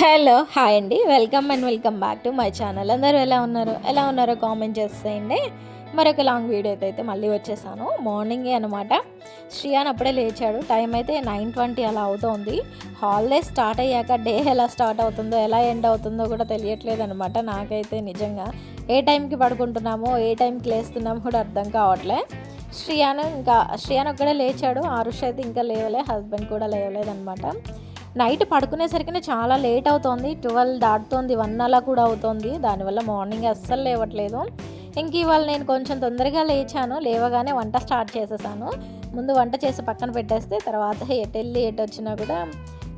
Hello hi అండి, welcome back to my channel. అందరూ ఎలా ఉన్నారో కామెంట్ చేసేయండి. మరొక లాంగ్ వీడియో అయితే మళ్ళీ వచ్చేసాను. మార్నింగే అనమాట. శ్రియాన్ అప్పుడే లేచాడు. టైం అయితే 9:20 అలా అవుతోంది. హాలిడేస్ స్టార్ట్ అయ్యాక డే ఎలా స్టార్ట్ అవుతుందో ఎలా ఎండ్ అవుతుందో కూడా తెలియట్లేదు అనమాట. నాకైతే నిజంగా ఏ టైంకి పడుకుంటున్నామో ఏ టైంకి లేస్తున్నామో కూడా అర్థం కావట్లే. శ్రియాన్ ఒక్కడే లేచాడు. ఆరుష్ అయితే ఇంకా లేవలే, హస్బెండ్ కూడా లేవలేదనమాట. నైట్ పడుకునేసరికి చాలా లేట్ అవుతోంది. 12 దాటుతోంది, 1 అలా కూడా అవుతోంది. దానివల్ల మార్నింగ్ అస్సలు లేవట్లేదు. ఇంక ఇవాళ నేను కొంచెం తొందరగా లేచాను. లేవగానే వంట స్టార్ట్ చేసేసాను. ముందు వంట చేసి పక్కన పెట్టేస్తే తర్వాత ఎటు వచ్చినా కూడా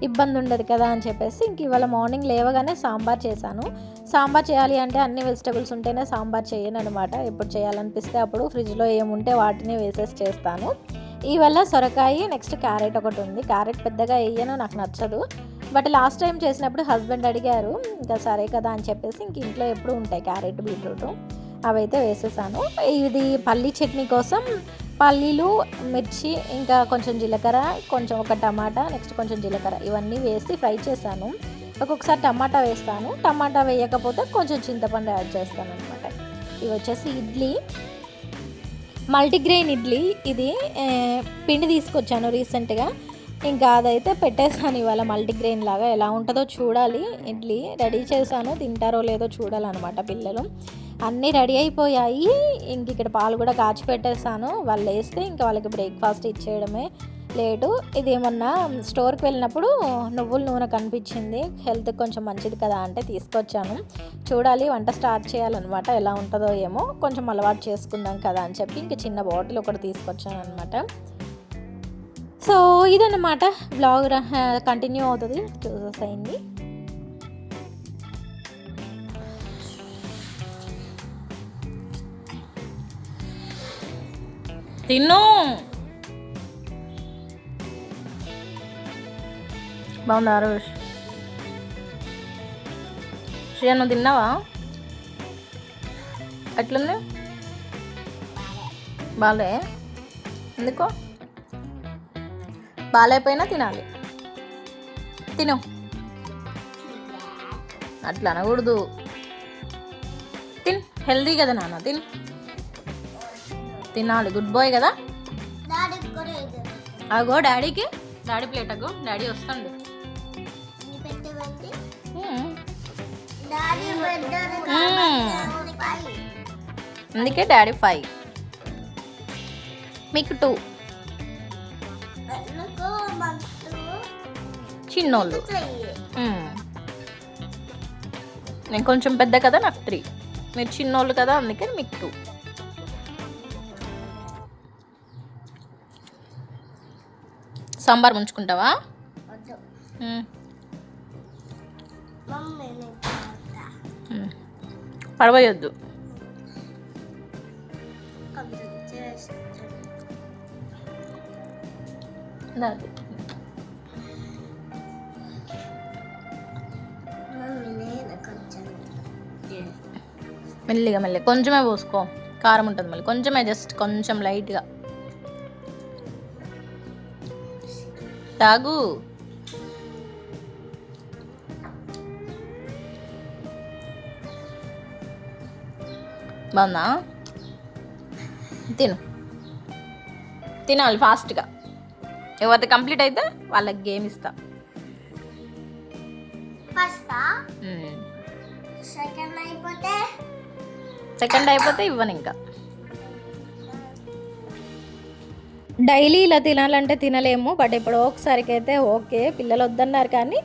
ఇబ్బంది ఉండదు కదా అని చెప్పేసి ఇంక ఇవాళ మార్నింగ్ లేవగానే సాంబార్ చేశాను. సాంబార్ చేయాలి అంటే అన్ని వెజిటబుల్స్ ఉంటేనే సాంబార్ చేయను అనమాట. ఎప్పుడు చేయాలనిపిస్తే అప్పుడు ఫ్రిడ్జ్లో ఏముంటే వాటిని వేసేసి చేస్తాను. ఇవల్ల సొరకాయ, నెక్స్ట్ క్యారెట్ ఒకటి ఉంది. క్యారెట్ పెద్దగా వేయను, నాకు నచ్చదు. బట్ లాస్ట్ టైం చేసినప్పుడు హస్బెండ్ అడిగారు, ఇంకా సరే కదా అని చెప్పేసి ఇంక ఇంట్లో ఎప్పుడు ఉంటాయి క్యారెట్, బీట్రూట్, అవైతే వేసేసాను. ఇది పల్లీ చట్నీ కోసం పల్లీలు, మిర్చి, ఇంకా కొంచెం జీలకర్ర, కొంచెం ఒక టమాటా, నెక్స్ట్ కొంచెం జీలకర్ర ఇవన్నీ వేసి ఫ్రై చేశాను. ఒక్కొక్కసారి టమాటా వేస్తాను. టమాటా వేయకపోతే కొంచెం చింతపండు యాడ్ చేస్తాను అనమాట. ఇవి వచ్చేసి ఇడ్లీ, మల్టీగ్రెయిన్ ఇడ్లీ. ఇది పిండి తీసుకొచ్చాను రీసెంట్గా. ఇంకా అదైతే పెట్టేసాను ఇవాళ మల్టీగ్రెయిన్ లాగా. ఎలా ఉంటుందో చూడాలి. ఇడ్లీ రెడీ చేశాను, తింటారో లేదో చూడాలన్నమాట పిల్లలు. అన్నీ రెడీ అయిపోయాయి. ఇంక ఇక్కడ పాలు కూడా కాచి పెట్టేశాను. వాళ్ళు వేస్తే ఇంకా వాళ్ళకి బ్రేక్ఫాస్ట్ ఇచ్చేయడమే లేటు. ఇది ఏమన్నా స్టోర్కి వెళ్ళినప్పుడు నువ్వుల నూనె కనిపించింది, హెల్త్కి కొంచెం మంచిది కదా అంటే తీసుకొచ్చాను. చూడాలి, వంట స్టార్ట్ చేయాలన్నమాట. ఎలా ఉంటుందో ఏమో, కొంచెం అలవాటు చేసుకుందాం కదా అని చెప్పి ఇంక చిన్న బాటిల్ ఒకటి తీసుకొచ్చాను అనమాట. సో ఇదన్నమాట బ్లాగ్ కంటిన్యూ అవుతుంది, చూసేసేయండి. తిన్ను బాగుంది ఆరుష్. శ్రేయ నువ్వు తిన్నావా? ఎట్లుంది? బాలే? ఎందుకో బాగాలేకపోయినా తినాలి. తిను, అట్లా అనకూడదు. హెల్దీ కదా నాన్న, తినాలి. గుడ్ బాయ్ కదా. అగో డాడీ ప్లేట్, అగో డాడీ వస్తాడు. అందుకే డాడీ 5, మీకు 2. చిన్నోళ్ళు. నేను కొంచెం పెద్ద కదా, నాకు 3. మీరు చిన్నోళ్ళు కదా, అందుకే మీకు 2. సాంబార్ ముంచుకుంటావా? పడవేయొద్దు. మెల్లిగా కొంచెమే పోసుకో, కారం ఉంటుంది మళ్ళీ. కొంచెమే, జస్ట్ కొంచెం లైట్గా తాగు. బాగుందా? తినాలి ఫాస్ట్గా. ఎవరిది కంప్లీట్ అయితే వాళ్ళకి గేమ్ ఇస్తా. సెకండ్ అయిపోతే ఇవ్వను. ఇంకా డైలీ ఇలా తినాలంటే తినలేము, బట్ ఎప్పుడో ఒకసారికి అయితే ఓకే. పిల్లలు వద్దన్నారు కానీ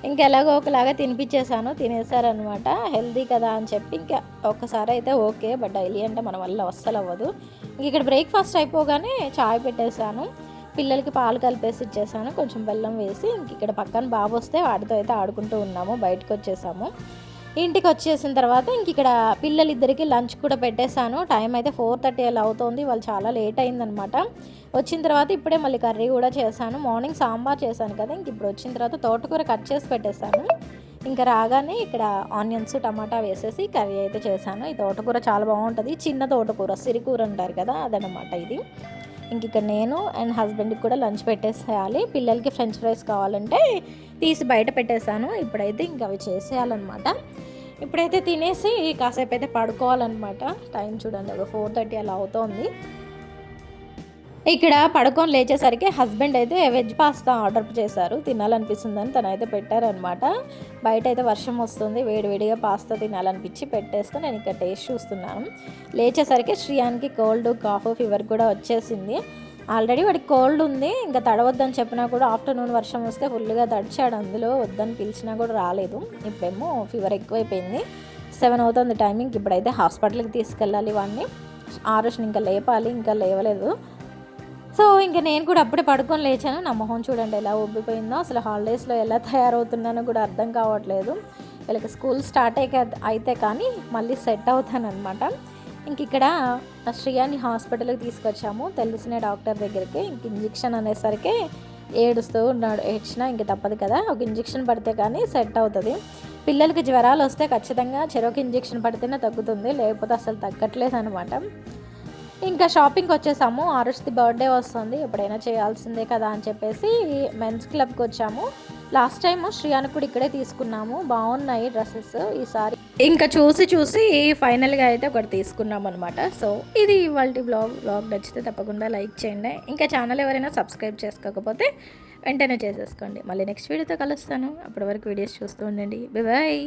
ఇంకెలాగో ఒకలాగా తినిపించేసాను, తినేసారనమాట. హెల్దీ కదా అని చెప్పి ఇంకా ఒక్కసారి అయితే ఓకే, బట్ డైలీ అంటే మన వల్ల అస్సలు అవ్వదు. ఇంక ఇక్కడ బ్రేక్ఫాస్ట్ అయిపోగానే చాయ్ పెట్టేశాను. పిల్లలకి పాలు కలిపేసి ఇచ్చేసాను, కొంచెం బెల్లం వేసి. ఇంక ఇక్కడ పక్కన బాబు వస్తే వాటితో అయితే ఆడుకుంటూ ఉన్నాము. బయటకు వచ్చేసాము. ఇంటికి వచ్చేసిన తర్వాత ఇంక ఇక్కడ పిల్లలిద్దరికి లంచ్ కూడా పెట్టేశాను. టైం అయితే 4:30 అలా అవుతుంది. వాళ్ళు చాలా లేట్ అయిందనమాట. వచ్చిన తర్వాత ఇప్పుడే మళ్ళీ కర్రీ కూడా చేశాను. మార్నింగ్ సాంబార్ చేశాను కదా, ఇంక ఇప్పుడు వచ్చిన తర్వాత తోటకూర కట్ చేసి పెట్టేశాను. ఇంకా రాగానే ఇక్కడ ఆనియన్స్, టమాటా వేసేసి కర్రీ అయితే చేశాను. ఈ తోటకూర చాలా బాగుంటుంది. చిన్న తోటకూర, సిరికూర అంటారు కదా, అదనమాట ఇది. ఇంక ఇక్కడ నేను అండ్ హస్బెండ్కి కూడా లంచ్ పెట్టేసేయాలి. పిల్లలకి ఫ్రెంచ్ ఫ్రైస్ కావాలంటే తీసి బయట పెట్టేశాను. ఇప్పుడైతే ఇంకా అవి చేసేయాలన్నమాట. ఇప్పుడైతే తినేసి కాసేపు అయితే పడుకోవాలన్నమాట. టైం చూడండి, ఒక 4:30 అలా అవుతోంది. ఇక్కడ పడుకొని లేచేసరికి హస్బెండ్ అయితే వెజ్ పాస్తా ఆర్డర్ చేశారు. తినాలనిపిస్తుందని తనైతే పెట్టారనమాట. బయట అయితే వర్షం వస్తుంది, వేడివేడిగా పాస్తా తినాలనిపించి పెట్టేస్తే నేను ఇక్కడ టేస్ట్ చూస్తున్నాను. లేచేసరికి శ్రీయాన్కి కోల్డ్, కాఫ్, ఫీవర్ కూడా వచ్చేసింది. ఆల్రెడీ వాడికి కోల్డ్ ఉంది, ఇంకా తడవద్దని చెప్పినా కూడా ఆఫ్టర్నూన్ వర్షం వస్తే ఫుల్గా తడిచాడు. అందులో వద్దని పిలిచినా కూడా రాలేదు. ఇప్పుడేమో ఫీవర్ ఎక్కువైపోయింది. 7 అవుతుంది టైమింగ్. ఇప్పుడైతే హాస్పిటల్కి తీసుకెళ్ళాలి వాడిని. ఆరుష్ని ఇంకా లేపాలి, ఇంకా లేవలేదు. సో ఇంకా నేను కూడా అప్పుడే పడుకొని లేచాను. నా మొహం చూడండి ఎలా ఉబ్బిపోయిందో. అసలు హాలిడేస్లో ఎలా తయారవుతున్నానో కూడా అర్థం కావట్లేదు. వీళ్ళకి స్కూల్ స్టార్ట్ అయితే కానీ మళ్ళీ సెట్ అవుతానన్నమాట. ఇంక ఇక్కడ శ్రీయాని హాస్పిటల్కి తీసుకొచ్చాము, తెలిసిన డాక్టర్ దగ్గరికి. ఇంక ఇంజెక్షన్ అనేసరికి ఏడుస్తూ ఉన్నాడు. ఏడ్చినా ఇంక తప్పదు కదా, ఒక ఇంజెక్షన్ పడితే కానీ సెట్ అవుతుంది. పిల్లలకి జ్వరాలు వస్తే ఖచ్చితంగా చెరొక ఇంజెక్షన్ పడితేనే తగ్గుతుంది, లేకపోతే అసలు తగ్గట్లేదు అనమాట. ఇంకా షాపింగ్కి వచ్చేసాము. ఆరుష్ది బర్త్డే వస్తుంది, ఎప్పుడైనా చేయాల్సిందే కదా అని చెప్పేసి మెన్స్ క్లబ్కి వచ్చాము. లాస్ట్ టైం శ్రీయానికి కూడా ఇక్కడే తీసుకున్నాము. బాగున్నాయి డ్రెస్సెస్ ఈసారి. ఇంకా చూసి ఫైనల్గా అయితే ఒకటి తీసుకున్నాం అనమాట. సో ఇది ఇవాల్టి బ్లాగ్ నచ్చితే తప్పకుండా లైక్ చేయండి. ఇంకా ఛానల్ ఎవరైనా సబ్స్క్రైబ్ చేసుకోకపోతే వెంటనే చేసేసుకోండి. మళ్ళీ నెక్స్ట్ వీడియోతో కలుస్తాను. అప్పటి వరకు వీడియోస్ చూస్తూ ఉండండి. బాయ్.